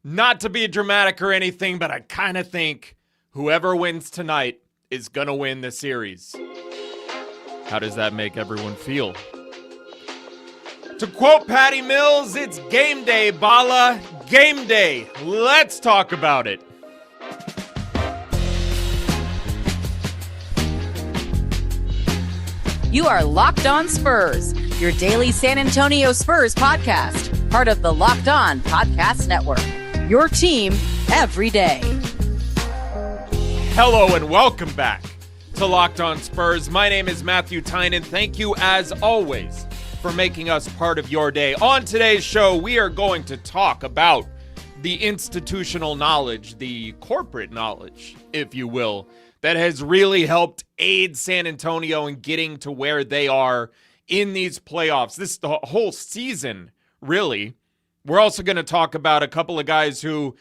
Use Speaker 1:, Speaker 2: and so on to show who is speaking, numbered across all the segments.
Speaker 1: Not to be dramatic or anything, but I kind of think whoever wins tonight is going to win the series. How does that make everyone feel? To quote Patty Mills, it's game day, Bala. Game day. Let's talk about it.
Speaker 2: You are Locked On Spurs, your daily San Antonio Spurs podcast, part of the Locked On Podcast Network. Your team every day.
Speaker 1: Hello and welcome back to Locked On Spurs. My name is Matthew Tynan. Thank you, as always, for making us part of your day. On today's show, we are going to talk about the institutional knowledge, the corporate knowledge, if you will, that has really helped aid San Antonio in getting to where they are in these playoffs. This the whole season, really. We're also going to talk about a couple of guys who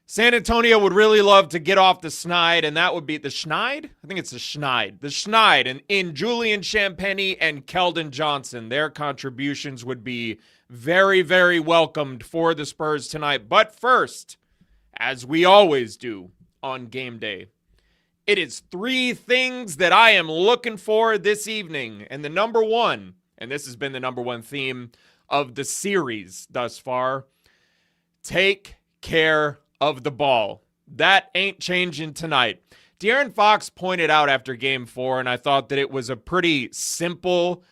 Speaker 1: San Antonio would really love to get off the schneid, and that would be the schneid? I think it's the schneid. The schneid, and in Julian Champagnie and Keldon Johnson. Their contributions would be very, very welcomed for the Spurs tonight. But first, as we always do on game day, it is three things that I am looking for this evening. And the number one, and this has been the number one theme of the series thus far, take care of the ball. That ain't changing tonight. De'Aaron Fox pointed out after game 4, and I thought that it was a pretty simple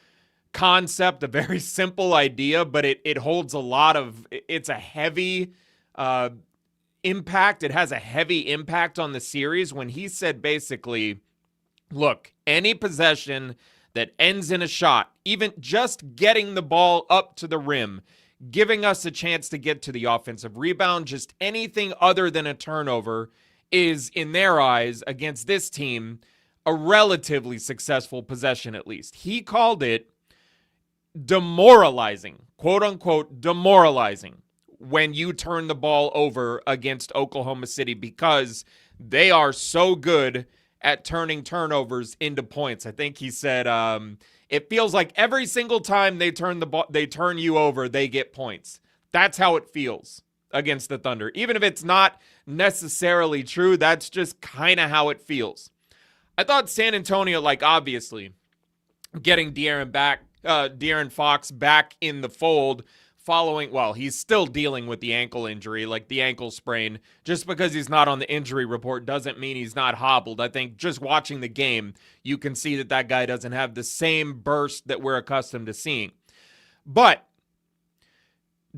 Speaker 1: concept, a very simple idea, but it holds a lot of, it's a heavy impact. It has a heavy impact on the series when he said basically, look, any possession that ends in a shot, even just getting the ball up to the rim, giving us a chance to get to the offensive rebound, just anything other than a turnover is, in their eyes, against this team, a relatively successful possession at least. He called it demoralizing, quote unquote, demoralizing when you turn the ball over against Oklahoma City because they are so good at turning turnovers into points. I think he said it feels like every single time they turn you over, they get points. That's how it feels against the Thunder. Even if it's not necessarily true, that's just kind of how it feels. I thought San Antonio, obviously, getting De'Aaron Fox back in the fold following, he's still dealing with the ankle injury, the ankle sprain. Just because he's not on the injury report doesn't mean he's not hobbled. I think just watching the game, you can see that guy doesn't have the same burst that we're accustomed to seeing. But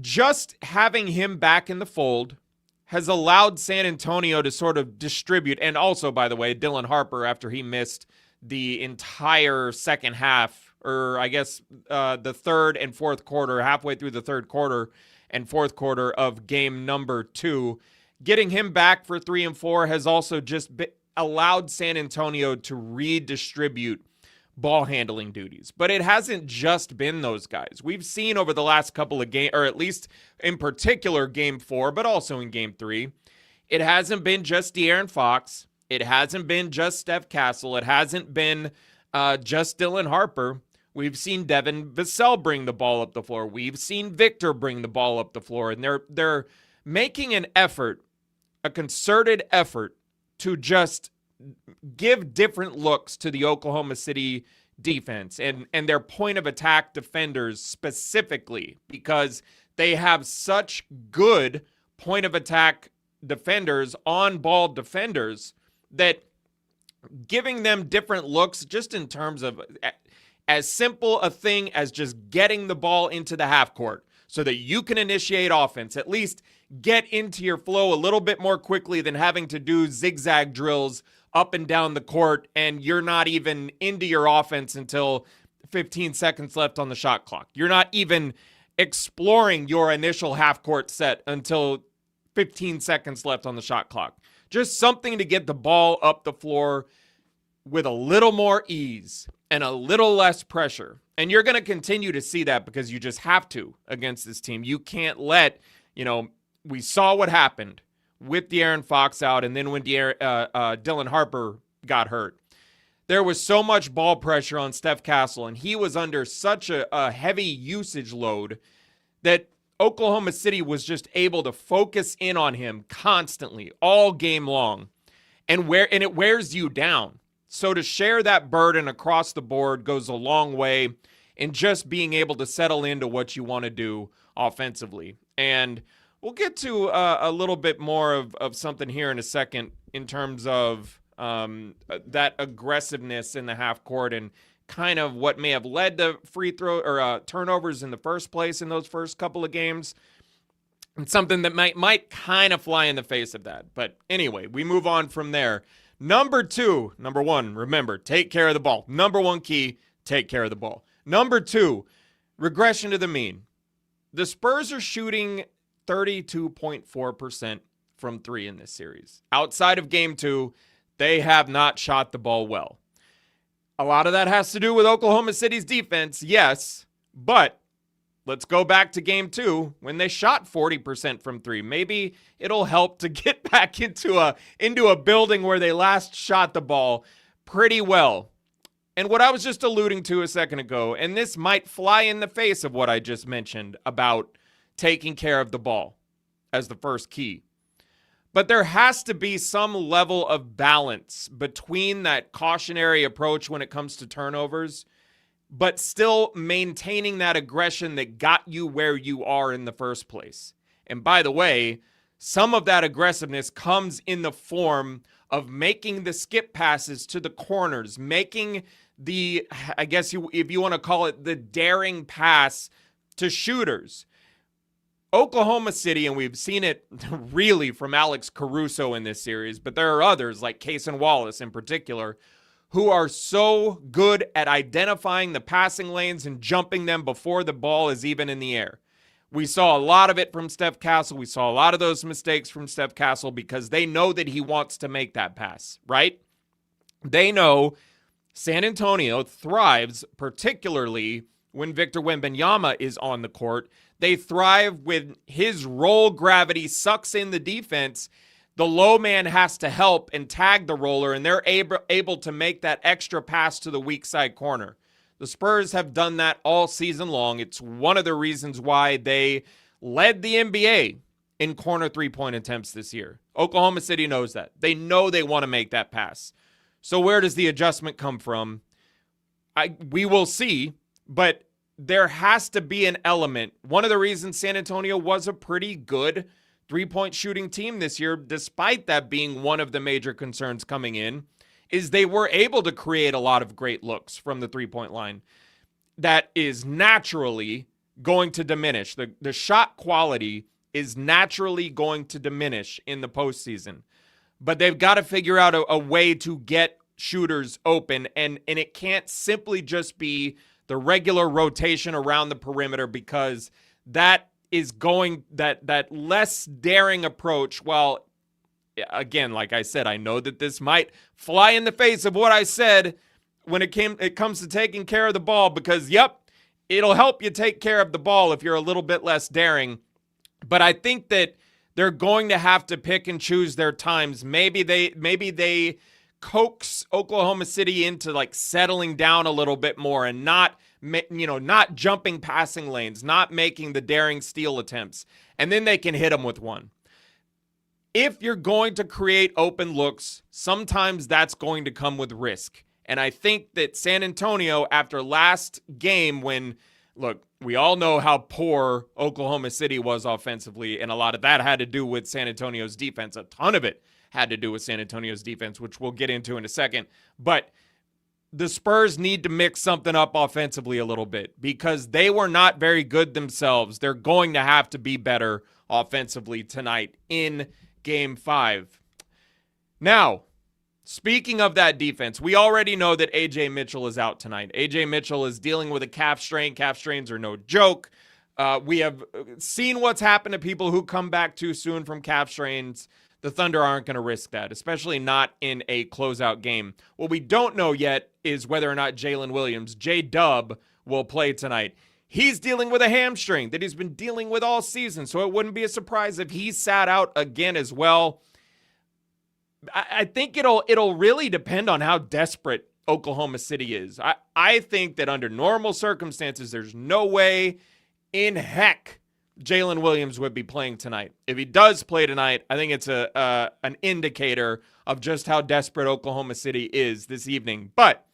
Speaker 1: just having him back in the fold has allowed San Antonio to sort of distribute. And also, by the way, Dylan Harper, after he missed the entire second half, or I guess the third and fourth quarter, halfway through the third quarter and fourth quarter of game number 2. Getting him back for 3 and 4 has also just allowed San Antonio to redistribute ball handling duties. But it hasn't just been those guys. We've seen over the last couple of games, or at least in particular game 4, but also in game 3, it hasn't been just De'Aaron Fox. It hasn't been just Steph Castle. It hasn't been just Dylan Harper. We've seen Devin Vassell bring the ball up the floor. We've seen Victor bring the ball up the floor. And they're making an effort, a concerted effort, to just give different looks to the Oklahoma City defense and their point of attack defenders specifically, because they have such good point of attack defenders, on-ball defenders, that giving them different looks just in terms of as simple a thing as just getting the ball into the half court so that you can initiate offense, at least get into your flow a little bit more quickly than having to do zigzag drills up and down the court and you're not even into your offense until 15 seconds left on the shot clock. You're not even exploring your initial half court set until 15 seconds left on the shot clock. Just something to get the ball up the floor with a little more ease and a little less pressure. And you're going to continue to see that because you just have to against this team. You can't let, we saw what happened with De'Aaron Fox out, and then when Dylan Harper got hurt. There was so much ball pressure on Steph Castle, and he was under such a heavy usage load that Oklahoma City was just able to focus in on him constantly all game long, and it wears you down. So to share that burden across the board goes a long way in just being able to settle into what you want to do offensively. And we'll get to a little bit more of something here in a second in terms of that aggressiveness in the half court and kind of what may have led to free throw or turnovers in the first place in those first couple of games. And something that might kind of fly in the face of that. But anyway, we move on from there. Number one, remember, take care of the ball. Number one key, take care of the ball. Number two, regression to the mean. The Spurs are shooting 32.4% from three in this series. Outside of game 2, they have not shot the ball well. A lot of that has to do with Oklahoma City's defense, yes, but let's go back to game 2 when they shot 40% from three. Maybe it'll help to get back into a building where they last shot the ball pretty well. And what I was just alluding to a second ago, and this might fly in the face of what I just mentioned about taking care of the ball as the first key. But there has to be some level of balance between that cautionary approach when it comes to turnovers, but still maintaining that aggression that got you where you are in the first place. And by the way, some of that aggressiveness comes in the form of making the skip passes to the corners, making the, I guess if you want to call it, the daring pass to shooters. Oklahoma City, and we've seen it really from Alex Caruso in this series, but there are others like Cason Wallace in particular, who are so good at identifying the passing lanes and jumping them before the ball is even in the air. We saw a lot of it from Steph Castle. We saw a lot of those mistakes from Steph Castle because they know that he wants to make that pass, right? They know San Antonio thrives particularly when Victor Wembanyama is on the court. They thrive when his roll gravity sucks in the defense. The low man has to help and tag the roller, and they're able to make that extra pass to the weak side corner. The Spurs have done that all season long. It's one of the reasons why they led the NBA in corner three-point attempts this year. Oklahoma City knows that. They know they want to make that pass. So where does the adjustment come from? We will see, but there has to be an element. One of the reasons San Antonio was a pretty good three-point shooting team this year, despite that being one of the major concerns coming in, is they were able to create a lot of great looks from the three-point line. That is naturally going to diminish. The shot quality is naturally going to diminish in the postseason. But they've got to figure out a way to get shooters open, and it can't simply just be the regular rotation around the perimeter, because that is going, that less daring approach, well, again, like I said, I know that this might fly in the face of what I said when it comes to taking care of the ball, because, yep, it'll help you take care of the ball if you're a little bit less daring. But I think that they're going to have to pick and choose their times. Maybe they coax Oklahoma City into like settling down a little bit more and not jumping passing lanes, not making the daring steal attempts, and then they can hit them with one. If you're going to create open looks, sometimes that's going to come with risk. And I think that San Antonio, after last game when, look, we all know how poor Oklahoma City was offensively, and a lot of that had to do with San Antonio's defense. A ton of it had to do with San Antonio's defense, which we'll get into in a second. But the Spurs need to mix something up offensively a little bit because they were not very good themselves. They're going to have to be better offensively tonight in Game 5. Now, speaking of that defense, we already know that A.J. Mitchell is out tonight. A.J. Mitchell is dealing with a calf strain. Calf strains are no joke. We have seen what's happened to people who come back too soon from calf strains. The Thunder aren't going to risk that, especially not in a closeout game. What we don't know yet is whether or not Jalen Williams, J-Dub, will play tonight. He's dealing with a hamstring that he's been dealing with all season, so it wouldn't be a surprise if he sat out again as well. I think it'll really depend on how desperate Oklahoma City is. I think that under normal circumstances, there's no way in heck Jalen Williams would be playing tonight. If he does play tonight, I think it's an indicator of just how desperate Oklahoma City is this evening. But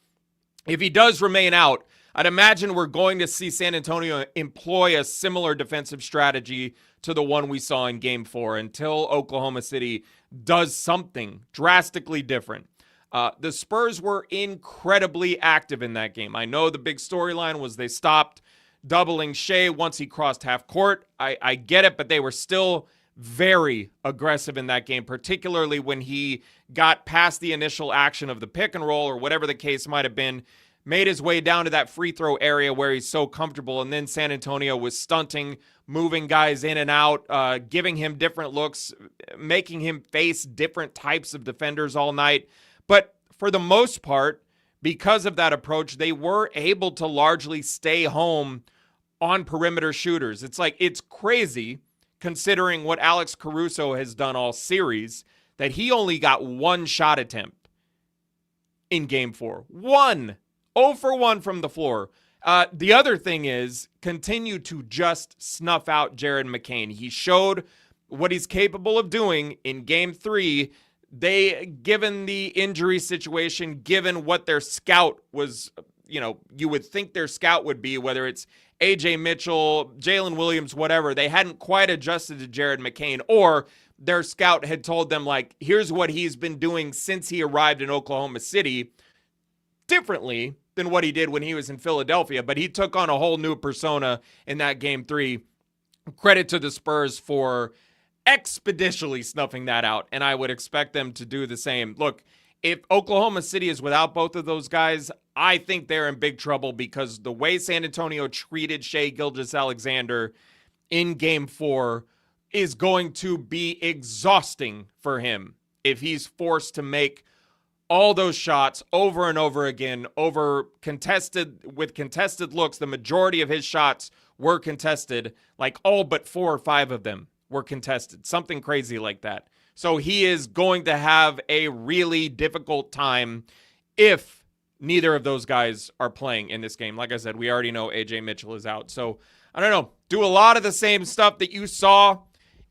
Speaker 1: if he does remain out, I'd imagine we're going to see San Antonio employ a similar defensive strategy to the one we saw in Game 4 until Oklahoma City does something drastically different. The Spurs were incredibly active in that game. I know the big storyline was they stopped doubling Shea once he crossed half court. I get it, but they were still very aggressive in that game, particularly when he got past the initial action of the pick and roll or whatever the case might have been, made his way down to that free throw area where he's so comfortable, and then San Antonio was stunting, moving guys in and out, giving him different looks, making him face different types of defenders all night. But for the most part, because of that approach, they were able to largely stay home on perimeter shooters. It's crazy considering what Alex Caruso has done all series, that he only got one shot attempt in Game 4. 1. 0 for 1 from the floor. The other thing is, continue to just snuff out Jared McCain. He showed what he's capable of doing in Game 3. Given the injury situation, given what their scout was, you would think their scout would be, whether it's AJ Mitchell, Jalen Williams, whatever, they hadn't quite adjusted to Jared McCain, or their scout had told them, here's what he's been doing since he arrived in Oklahoma City, differently than what he did when he was in Philadelphia, but he took on a whole new persona in that Game 3. Credit to the Spurs for expeditiously snuffing that out, and I would expect them to do the same. Look, if Oklahoma City is without both of those guys, I think they're in big trouble, because the way San Antonio treated Shai Gilgeous-Alexander in Game 4 is going to be exhausting for him if he's forced to make all those shots over and over again, with contested looks. The majority of his shots were contested, all but 4 or 5 of them were contested, something crazy like that. So he is going to have a really difficult time if neither of those guys are playing in this game. Like I said, we already know AJ Mitchell is out. So I don't know, do a lot of the same stuff that you saw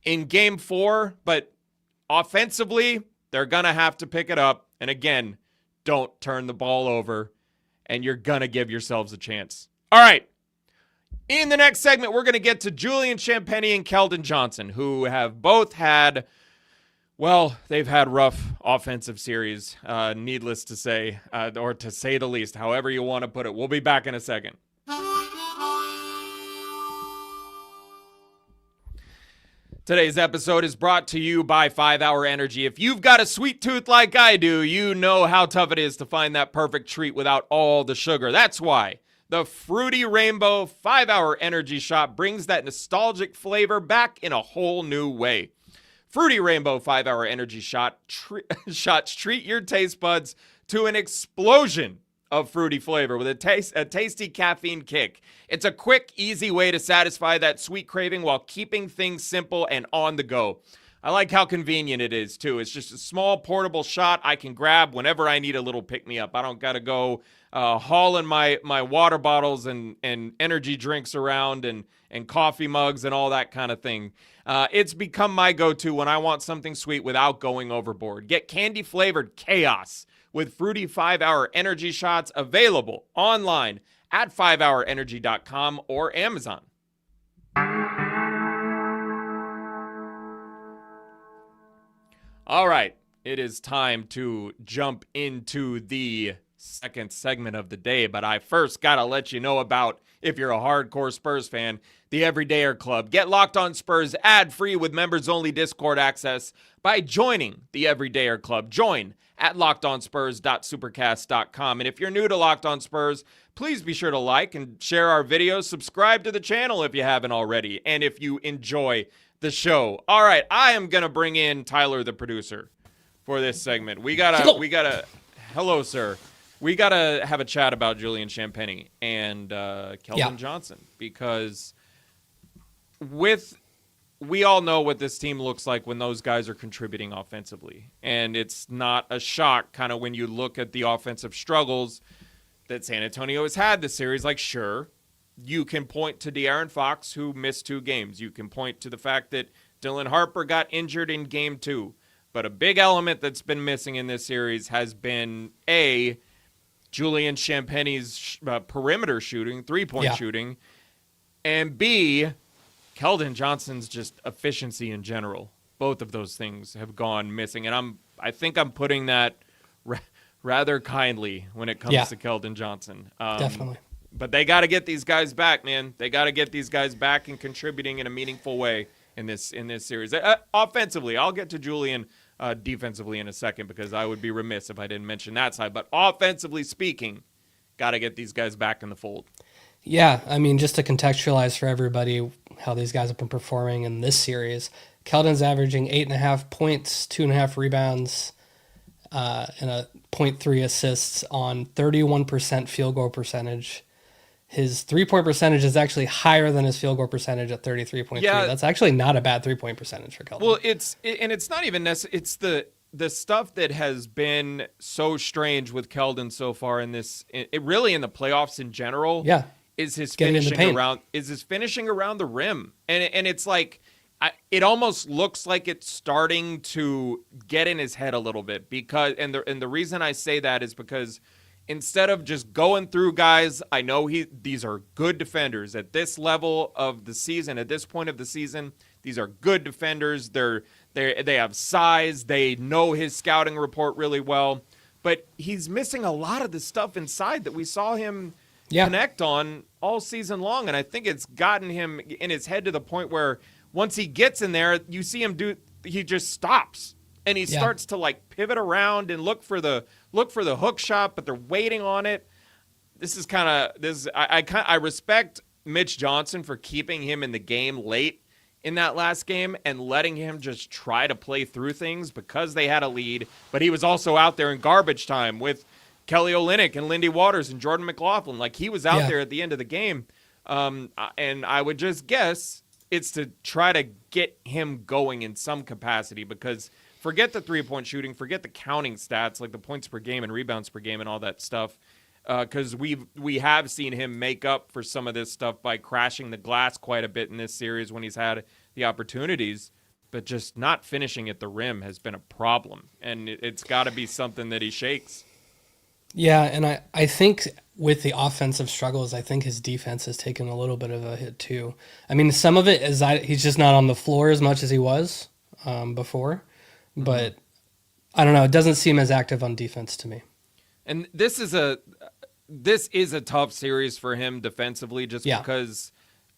Speaker 1: in Game 4, but offensively, they're going to have to pick it up. And again, don't turn the ball over, and you're going to give yourselves a chance. All right. In the next segment, we're going to get to Julian Champagnie and Keldon Johnson, who have both had, they've had rough offensive series, needless to say, or to say the least, however you want to put it. We'll be back in a second. Today's episode is brought to you by 5 Hour Energy. If you've got a sweet tooth like I do, you know how tough it is to find that perfect treat without all the sugar. That's why the Fruity Rainbow 5 Hour Energy Shot brings that nostalgic flavor back in a whole new way. Fruity Rainbow 5 Hour Energy Shots treat your taste buds to an explosion of fruity flavor with a tasty caffeine kick. It's a quick, easy way to satisfy that sweet craving while keeping things simple and on the go. I like how convenient it is, too. It's just a small, portable shot I can grab whenever I need a little pick-me-up. I don't got to go hauling my water bottles and energy drinks around and coffee mugs and all that kind of thing. It's become my go-to when I want something sweet without going overboard. Get candy-flavored chaos with Fruity 5 Hour Energy Shots, available online at 5hourenergy.com or Amazon. All right, it is time to jump into the second segment of the day, but I first got to let you know about, if you're a hardcore Spurs fan, the Everydayer Club. Get Locked On Spurs ad-free with members-only Discord access by joining the Everydayer Club. Join at lockedonspurs.supercast.com. And if you're new to Locked On Spurs, please be sure to like and share our videos. Subscribe to the channel if you haven't already, and if you enjoy the show. All right, I am going to bring in Tyler, the producer, for this segment. We gotta, hello, sir. We got to have a chat about Julian Champagnie and Keldon Johnson, because we all know what this team looks like when those guys are contributing offensively. And it's not a shock kind of when you look at the offensive struggles that San Antonio has had this series. Sure, you can point to De'Aaron Fox, who missed 2 games. You can point to the fact that Dylan Harper got injured in game 2. But a big element that's been missing in this series has been, A, Julian Champagnie's perimeter shooting, three-point shooting, and B, Keldon Johnson's just efficiency in general. Both of those things have gone missing, and I think I'm putting that rather kindly when it comes to Keldon Johnson.
Speaker 3: Definitely.
Speaker 1: But they got to get these guys back, man. They got to get these guys back and contributing in a meaningful way in this series. Offensively, I'll get to Julian defensively in a second because I would be remiss if I didn't mention that side. But offensively speaking, got to get these guys back in the fold.
Speaker 3: Yeah, I mean, just to contextualize for everybody how these guys have been performing in this series, Keldon's averaging 8.5 points, 2.5 rebounds, and a 0.3 assists on 31% field goal percentage. His three-point percentage is actually higher than his field goal percentage at 33.3.
Speaker 1: Yeah.
Speaker 3: That's actually not a bad three-point percentage for Keldon.
Speaker 1: Well, it's not even necessary. It's the stuff that has been so strange with Keldon so far in this, really in the playoffs in general.
Speaker 3: Yeah.
Speaker 1: Is his
Speaker 3: Getting in the
Speaker 1: finishing
Speaker 3: paint.
Speaker 1: around the rim, and it's like it almost looks like it's starting to get in his head a little bit because the reason I say that is because instead of just going through guys, I know these are good defenders at this level of the season, at this point of the season. These are good defenders. They have size. They know his scouting report really well, but he's missing a lot of the stuff inside that we saw him connect on all season long, and I think it's gotten him in his head to the point where once he gets in there, you see him he just stops and he starts to like pivot around and look for the hook shot, but they're waiting on it. I respect Mitch Johnson for keeping him in the game late in that last game and letting him just try to play through things because they had a lead, but he was also out there in garbage time with Kelly Olynyk and Lindy Waters and Jordan McLaughlin. Like, he was out there at the end of the game. And I would just guess it's to try to get him going in some capacity because forget the three-point shooting, forget the counting stats like the points per game and rebounds per game and all that stuff because we have seen him make up for some of this stuff by crashing the glass quite a bit in this series when he's had the opportunities. But just not finishing at the rim has been a problem, and it's got to be something that he shakes.
Speaker 3: Yeah, and I think with the offensive struggles, I think his defense has taken a little bit of a hit too. I mean, some of it is he's just not on the floor as much as he was before, but I don't know. It doesn't seem as active on defense to me. And
Speaker 1: this is a tough series for him defensively just because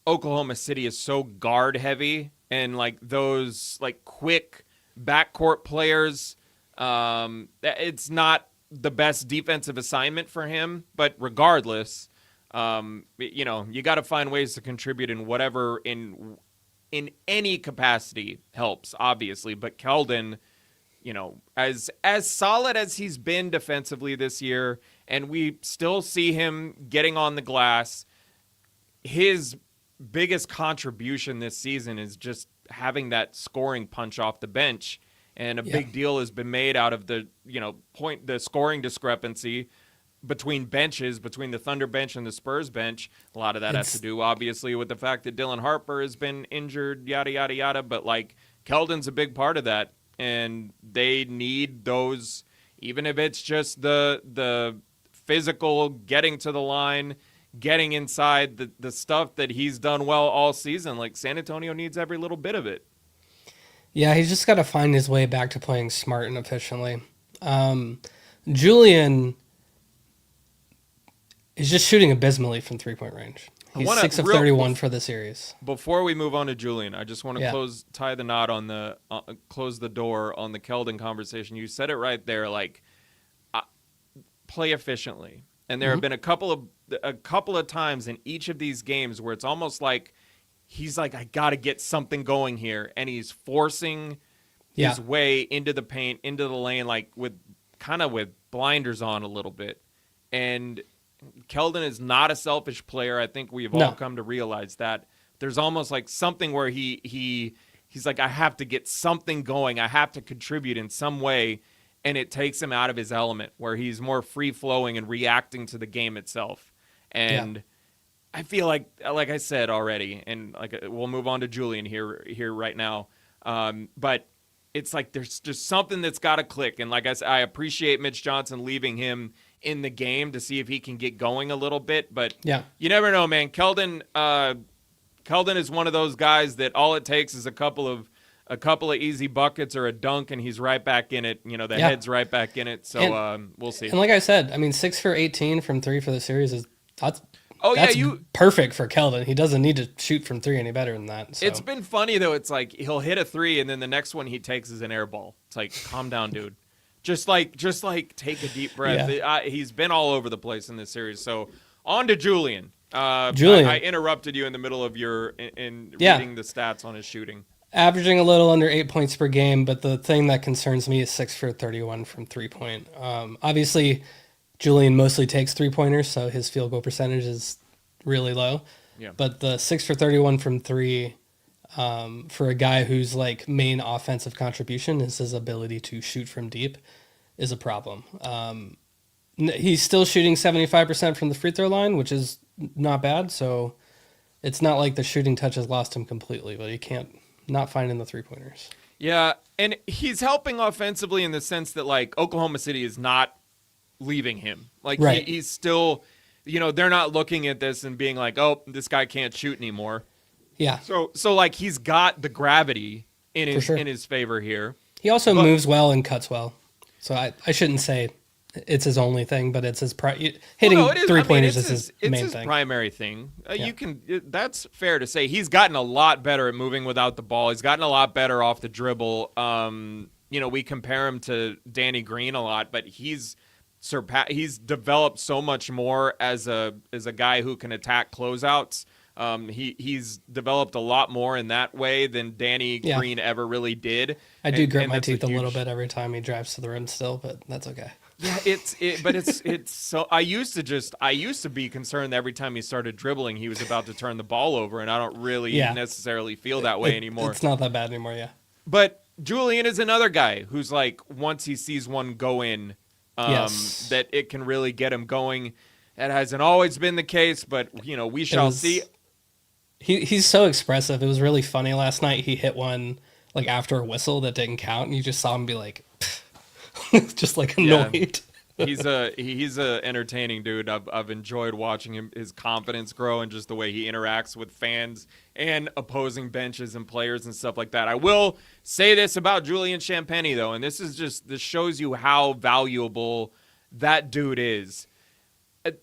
Speaker 1: Oklahoma City is so guard heavy and like those like quick backcourt players, it's not the best defensive assignment for him, but regardless, you got to find ways to contribute in whatever in any capacity helps, obviously. But Keldon, as solid as he's been defensively this year, and we still see him getting on the glass, his biggest contribution this season is just having that scoring punch off the bench. And a big deal has been made out of the scoring discrepancy between benches, between the Thunder bench and the Spurs bench. A lot of that has to do, obviously, with the fact that Dylan Harper has been injured, yada, yada, yada. But, like, Keldon's a big part of that. And they need those, even if it's just the physical getting to the line, getting inside, the stuff that he's done well all season. Like, San Antonio needs every little bit of it.
Speaker 3: Yeah, he's just got to find his way back to playing smart and efficiently. Julian is just shooting abysmally from three-point range. He's 6 of 31 for the series.
Speaker 1: Before we move on to Julian, I just want to tie the knot on close the door on the Keldon conversation. You said it right there, like play efficiently. And there have been a couple of times in each of these games where it's almost like he's like, I got to get something going here. And he's forcing his way into the paint, into the lane, like with blinders on a little bit. And Keldon is not a selfish player. I think we've all come to realize that. There's almost like something where he's like, I have to get something going. I have to contribute in some way. And it takes him out of his element where he's more free flowing and reacting to the game itself. And I feel like I said already, and like we'll move on to Julian here right now. But it's like there's just something that's got to click. And like I said, I appreciate Mitch Johnson leaving him in the game to see if he can get going a little bit. But
Speaker 3: yeah,
Speaker 1: you never know, man. Keldon is one of those guys that all it takes is a couple of easy buckets or a dunk, and he's right back in it. The head's right back in it. So we'll see.
Speaker 3: And like I said, I mean, 6 for 18 from 3 for the series that's perfect for Keldon. He doesn't need to shoot from 3 any better than that. So.
Speaker 1: It's been funny though. It's like he'll hit a 3, and then the next one he takes is an air ball. It's like, calm down, dude. Just like take a deep breath.
Speaker 3: Yeah.
Speaker 1: He's been all over the place in this series. So on to Julian.
Speaker 3: Julian,
Speaker 1: I interrupted you in the middle of your reading the stats on his shooting.
Speaker 3: Averaging a little under 8 points per game, but the thing that concerns me is 6 for 31 from 3-point. Obviously, Julian mostly takes 3-pointers, so his field goal percentage is really low.
Speaker 1: Yeah.
Speaker 3: But the 6 for 31 from 3, for a guy whose like main offensive contribution is his ability to shoot from deep, is a problem. He's still shooting 75% from the free throw line, which is not bad. So it's not like the shooting touch has lost him completely, but he can't not finding the 3-pointers.
Speaker 1: Yeah, and he's helping offensively in the sense that like Oklahoma City is not leaving him. Like
Speaker 3: right.
Speaker 1: He's still, they're not looking at this and being like, oh, this guy can't shoot anymore.
Speaker 3: Yeah.
Speaker 1: So like he's got the gravity in his favor here.
Speaker 3: He also moves well and cuts well. So I shouldn't say it's his only thing, but it's his hitting 3-pointers is his main thing. It's his primary thing. That's fair to say. He's gotten a lot better at moving without the ball. He's gotten a lot better off the dribble. We compare him to Danny Green a lot, but he's developed so much more as a guy who can attack closeouts. He's developed a lot more in that way than Danny Green ever really did. I do grit my teeth a little bit every time he drives to the rim still, but that's okay.
Speaker 1: Yeah, it's so I used to be concerned that every time he started dribbling he was about to turn the ball over, and I don't really necessarily feel that way anymore.
Speaker 3: It's not that bad anymore, yeah.
Speaker 1: But Julian is another guy who's like, once he sees one go in, that it can really get him going. That hasn't always been the case, but we shall see.
Speaker 3: He's so expressive. It was really funny last night. He hit one like after a whistle that didn't count, and you just saw him be like, just like annoyed.
Speaker 1: Yeah. He's a entertaining dude. I've enjoyed watching him, his confidence grow, and just the way he interacts with fans and opposing benches and players and stuff like that. I will say this about Julian Champagnie though, and this shows you how valuable that dude is.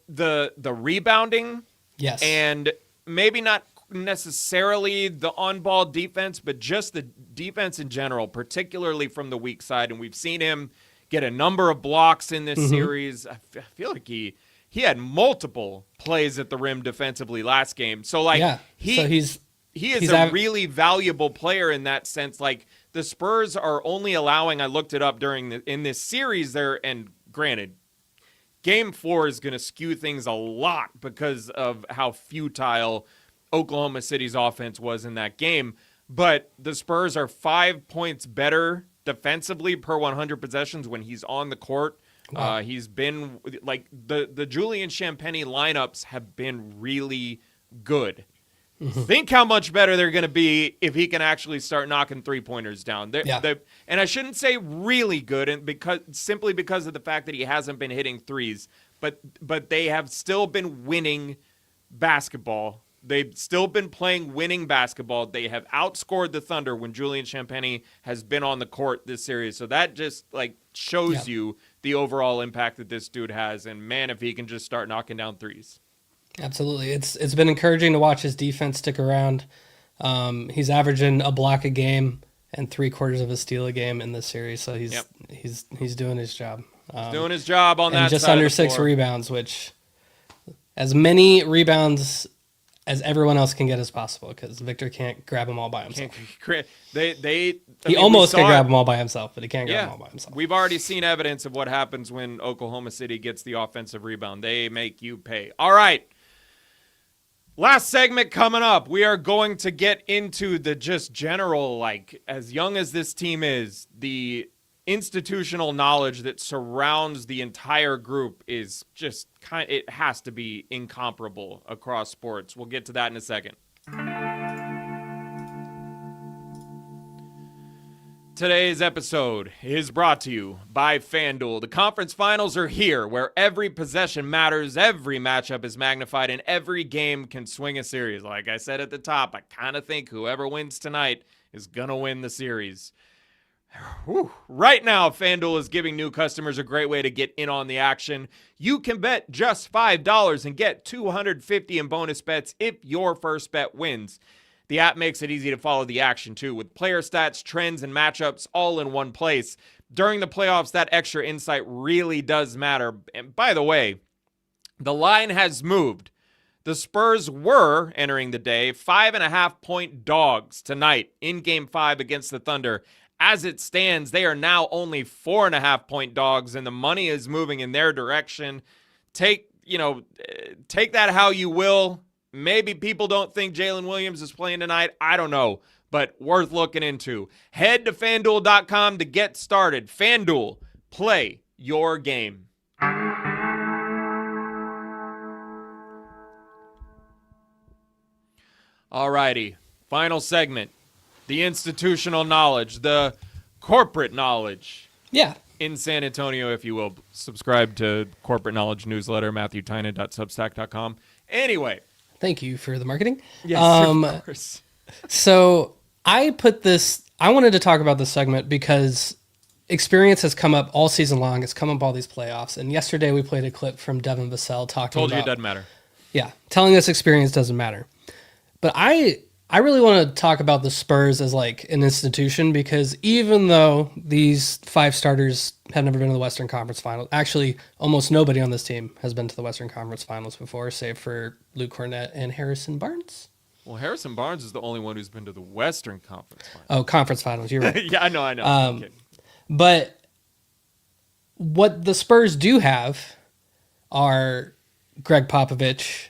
Speaker 1: The rebounding,
Speaker 3: yes,
Speaker 1: and maybe not necessarily the on-ball defense, but just the defense in general, particularly from the weak side. And we've seen him get a number of blocks in this series. I feel like he had multiple plays at the rim defensively last game. So like he is a really valuable player in that sense. Like the Spurs are only allowing, I looked it up in this series there, and granted, Game 4 is going to skew things a lot because of how futile Oklahoma City's offense was in that game. But the Spurs are 5 points better defensively per 100 possessions when he's on the court. Wow. He's been like the Julian Champagnie lineups have been really good. Think how much better they're going to be if he can actually start knocking 3-pointers down. And I shouldn't say really good, and simply because of the fact that he hasn't been hitting threes, but they have still been winning basketball. They've still been playing winning basketball. They have outscored the Thunder when Julian Champagnie has been on the court this series. So that just like shows you the overall impact that this dude has. And man, if he can just start knocking down threes.
Speaker 3: Absolutely. It's been encouraging to watch his defense stick around. He's averaging a block a game and 3/4 of a steal a game in this series. So he's doing his job.
Speaker 1: He's doing his job on that
Speaker 3: and just
Speaker 1: side
Speaker 3: under
Speaker 1: of the
Speaker 3: 6
Speaker 1: floor.
Speaker 3: rebounds, which as many rebounds as everyone else can get as possible, because Victor can't grab them all by himself. He almost can grab them all by himself, but he can't grab them all by himself.
Speaker 1: We've already seen evidence of what happens when Oklahoma City gets the offensive rebound. They make you pay. All right. Last segment coming up. We are going to get into the just general, like, as young as this team is, the institutional knowledge that surrounds the entire group is just it has to be incomparable across sports. We'll get to that in a second. Today's episode is brought to you by FanDuel. The conference finals are here, where every possession matters, every matchup is magnified, and every game can swing a series. Like I said at the top, I kind of think whoever wins tonight is going to win the series. Whew. Right now, FanDuel is giving new customers a great way to get in on the action. You can bet just $5 and get $250 in bonus bets if your first bet wins. The app makes it easy to follow the action, too, with player stats, trends, and matchups all in one place. During the playoffs, that extra insight really does matter. And by the way, the line has moved. The Spurs were, entering the day, 5.5-point dogs tonight in Game 5 against the Thunder. As it stands, they are now only 4.5-point dogs, and the money is moving in their direction. Take that how you will. Maybe people don't think Jalen Williams is playing tonight. I don't know, but worth looking into. Head to FanDuel.com to get started. FanDuel, play your game. Alrighty, final segment. The institutional knowledge, the corporate knowledge.
Speaker 3: Yeah.
Speaker 1: In San Antonio, if you will. Subscribe to Corporate Knowledge Newsletter, MatthewTynan.substack.com. Anyway.
Speaker 3: Thank you for the marketing.
Speaker 1: Yes, of course.
Speaker 3: So I wanted to talk about this segment because experience has come up all season long. It's come up all these playoffs. And yesterday we played a clip from Devin Vassell talking about...
Speaker 1: Told you it doesn't matter.
Speaker 3: Yeah, telling us experience doesn't matter. But I really want to talk about the Spurs as like an institution, because even though these 5 starters have never been to the Western Conference Finals, actually almost nobody on this team has been to the Western Conference Finals before, save for Luke Cornett and Harrison Barnes.
Speaker 1: Well, Harrison Barnes is the only one who's been to the Western Conference Finals.
Speaker 3: Oh, Conference Finals, you're right.
Speaker 1: Yeah, I know. Okay.
Speaker 3: But what the Spurs do have are Greg Popovich,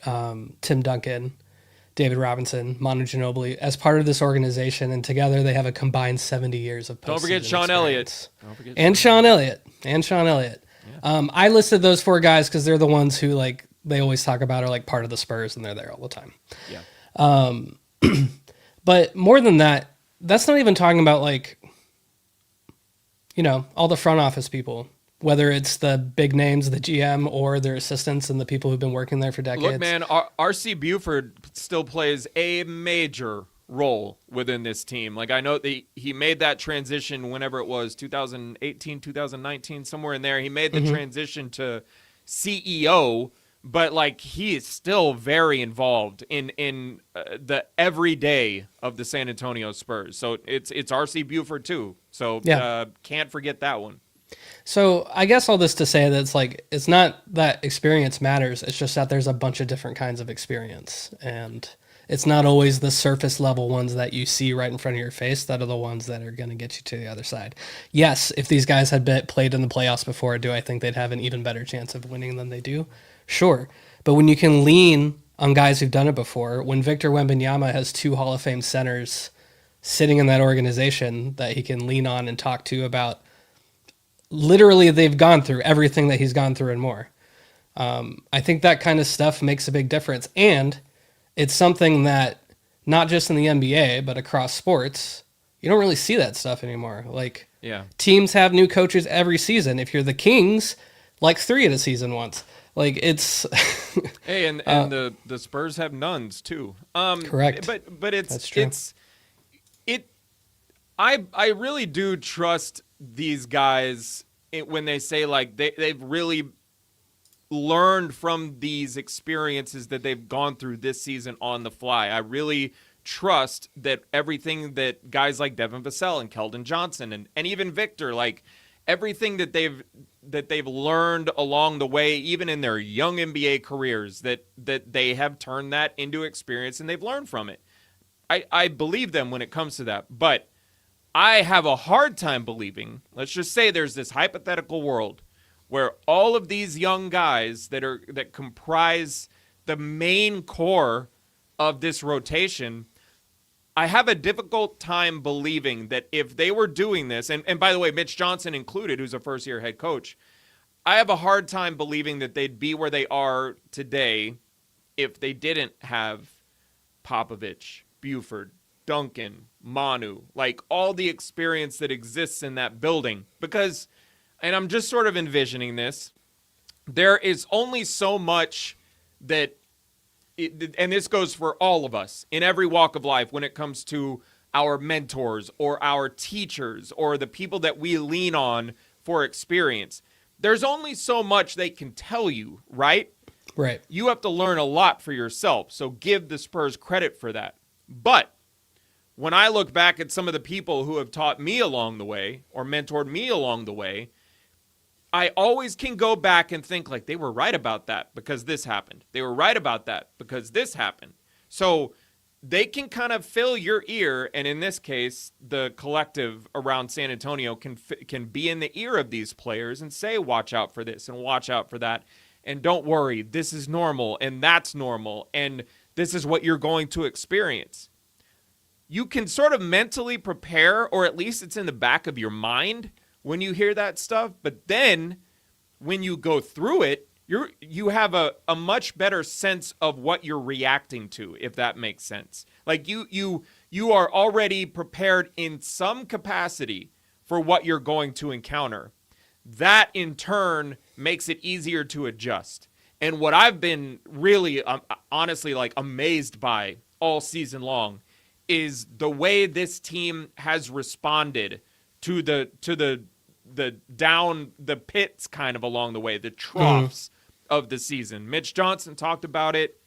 Speaker 3: Tim Duncan, David Robinson, Manu Ginobili as part of this organization, and together they have a combined 70 years of postseason
Speaker 1: Don't forget Sean
Speaker 3: experience.
Speaker 1: Elliott.
Speaker 3: And Sean Elliott. Yeah. I listed those 4 guys because they're the ones who like they always talk about are like part of the Spurs and they're there all the time.
Speaker 1: Yeah.
Speaker 3: But more than that, that's not even talking about like, all the front office people, whether it's the big names, the GM, or their assistants and the people who've been working there for decades.
Speaker 1: Look, man, R.C. Buford still plays a major role within this team. Like, I know that he made that transition whenever it was, 2018, 2019, somewhere in there. He made the transition to CEO, but, like, he is still very involved in the everyday of the San Antonio Spurs. So it's R.C. Buford, too. So can't forget that one.
Speaker 3: So I guess all this to say that it's not that experience matters. It's just that there's a bunch of different kinds of experience, and it's not always the surface level ones that you see right in front of your face that are the ones that are going to get you to the other side. Yes, if these guys had played in the playoffs before, do I think they'd have an even better chance of winning than they do? Sure. But when you can lean on guys who've done it before, when Victor Wembanyama has 2 Hall of Fame centers sitting in that organization that he can lean on and talk to about literally they've gone through everything that he's gone through and more. I think that kind of stuff makes a big difference. And it's something that not just in the NBA, but across sports, you don't really see that stuff anymore. Like, teams have new coaches every season. If you're the Kings, like 3 at a season once. Like, it's...
Speaker 1: Hey, and the Spurs have nuns, too.
Speaker 3: Correct.
Speaker 1: But
Speaker 3: That's true.
Speaker 1: I really do trust these guys when they say like they've really learned from these experiences that they've gone through this season on the fly. I really trust that everything that guys like Devin Vassell and Keldon Johnson and even Victor, like everything that they've learned along the way, even in their young NBA careers, that they have turned that into experience and they've learned from it. I believe them when it comes to that, but I have a hard time believing, let's just say there's this hypothetical world where all of these young guys that comprise the main core of this rotation I have a difficult time believing that if they were doing this, and by the way, Mitch Johnson included, who's a first-year head coach, I have a hard time believing that they'd be where they are today if they didn't have Popovich, Buford, Duncan, Manu, like all the experience that exists in that building. Because, and I'm just sort of envisioning this, there is only so much that, and this goes for all of us in every walk of life when it comes to our mentors or our teachers or the people that we lean on for experience. There's only so much they can tell you, right?
Speaker 3: Right.
Speaker 1: You have to learn a lot for yourself, so give the Spurs credit for that. But when I look back at some of the people who have taught me along the way or mentored me along the way, I always can go back and think like they were right about that because this happened. They were right about that because this happened. So they can kind of fill your ear, and in this case, the collective around San Antonio can be in the ear of these players and say, watch out for this and watch out for that. And don't worry, this is normal and that's normal and this is what you're going to experience. You can sort of mentally prepare, or at least it's in the back of your mind when you hear that stuff. But then when you go through it, you have a much better sense of what you're reacting to, if that makes sense. Like you are already prepared in some capacity for what you're going to encounter. That in turn makes it easier to adjust. And what I've been really honestly like amazed by all season long is the way this team has responded to the down the pits kind of along the way, the troughs of the season. Mitch Johnson talked about it.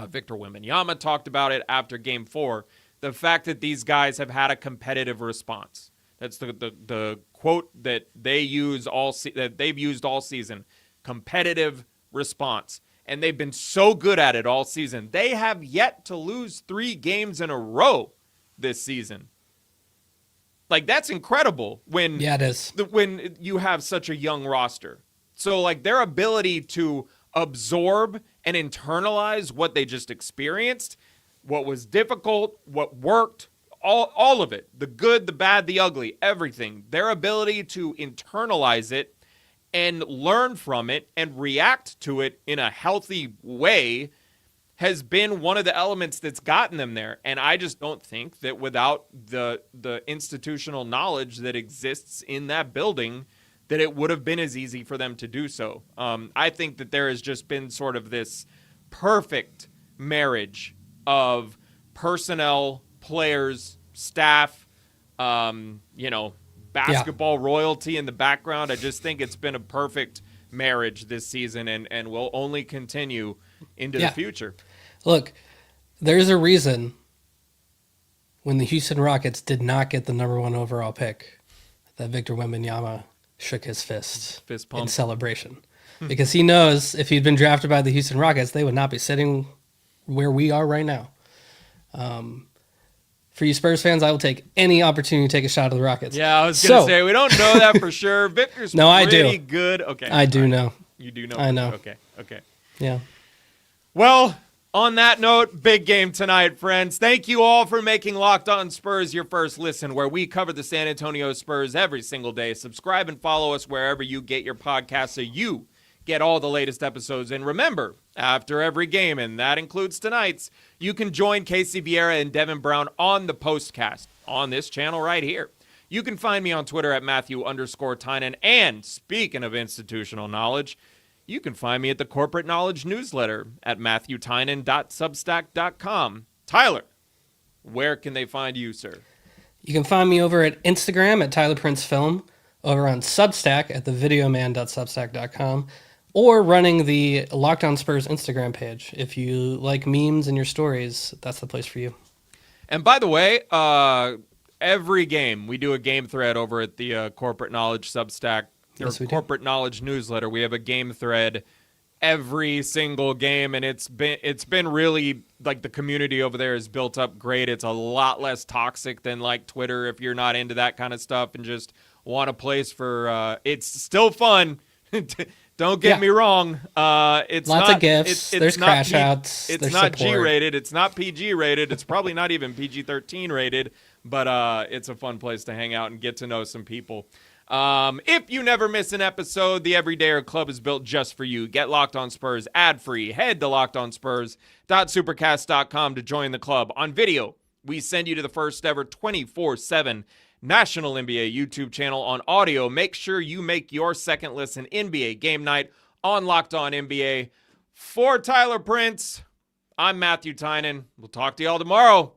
Speaker 1: Victor Wembanyama talked about it after Game 4. The fact that these guys have had a competitive response. That's the quote that they've used all season. Competitive response. And they've been so good at it all season. They have yet to lose 3 games in a row this season. Like, that's incredible when
Speaker 3: it is.
Speaker 1: When you have such a young roster. So, like, their ability to absorb and internalize what they just experienced, what was difficult, what worked, all of it, the good, the bad, the ugly, everything. Their ability to internalize it and learn from it and react to it in a healthy way has been one of the elements that's gotten them there. And I just don't think that without the institutional knowledge that exists in that building, that it would have been as easy for them to do so. I think that there has just been sort of this perfect marriage of personnel, players, staff, basketball royalty in the background. I just think it's been a perfect marriage this season and will only continue into the future. Look,
Speaker 3: there's a reason when the Houston Rockets did not get the number 1 overall pick that Victor Wembanyama shook his fist
Speaker 1: pump
Speaker 3: in celebration. Because he knows if he'd been drafted by the Houston Rockets, they would not be sitting where we are right now. For you Spurs fans, I will take any opportunity to take a shot at the Rockets.
Speaker 1: Yeah, I was going to say, we don't know that for sure. Victor's pretty good. Okay.
Speaker 3: I do know.
Speaker 1: You do know.
Speaker 3: I know.
Speaker 1: Okay.
Speaker 3: Yeah.
Speaker 1: Well, on that note, big game tonight, friends. Thank you all for making Locked On Spurs your first listen, where we cover the San Antonio Spurs every single day. Subscribe and follow us wherever you get your podcasts so you get all the latest episodes. And remember, after every game, and that includes tonight's, you can join Casey Vieira and Devin Brown on the postcast on this channel right here. You can find me on Twitter at Matthew_Tynan. And speaking of institutional knowledge, you can find me at the Corporate Knowledge newsletter at MatthewTynan.substack.com. Tyler, where can they find you, sir?
Speaker 3: You can find me over at Instagram at Tyler Prince Film, over on Substack at thevideoman.substack.com, or running the Locked On Spurs Instagram page. If you like memes in your stories, that's the place for you.
Speaker 1: And by the way, every game, we do a game thread over at the Corporate Knowledge Substack, Corporate Knowledge newsletter. We have a game thread every single game, and it's been really, like, the community over there is built up great. It's a lot less toxic than, like, Twitter if you're not into that kind of stuff and just want a place for it's still fun Don't get me wrong. It's
Speaker 3: lots
Speaker 1: not,
Speaker 3: of gifts.
Speaker 1: It's
Speaker 3: there's
Speaker 1: not
Speaker 3: crash outs.
Speaker 1: It's
Speaker 3: there's
Speaker 1: not
Speaker 3: support.
Speaker 1: G-rated. It's not PG rated. It's probably not even PG-13 rated. But it's a fun place to hang out and get to know some people. If you never miss an episode, the Everydayer Club is built just for you. Get Locked On Spurs ad-free. Head to lockedonspurs.supercast.com to join the club. On video, we send you to the first ever 24/7 National NBA YouTube channel. On audio, make sure you make your second listen NBA game night on Locked On NBA. For Tyler Prince, I'm Matthew Tynan. We'll talk to y'all tomorrow.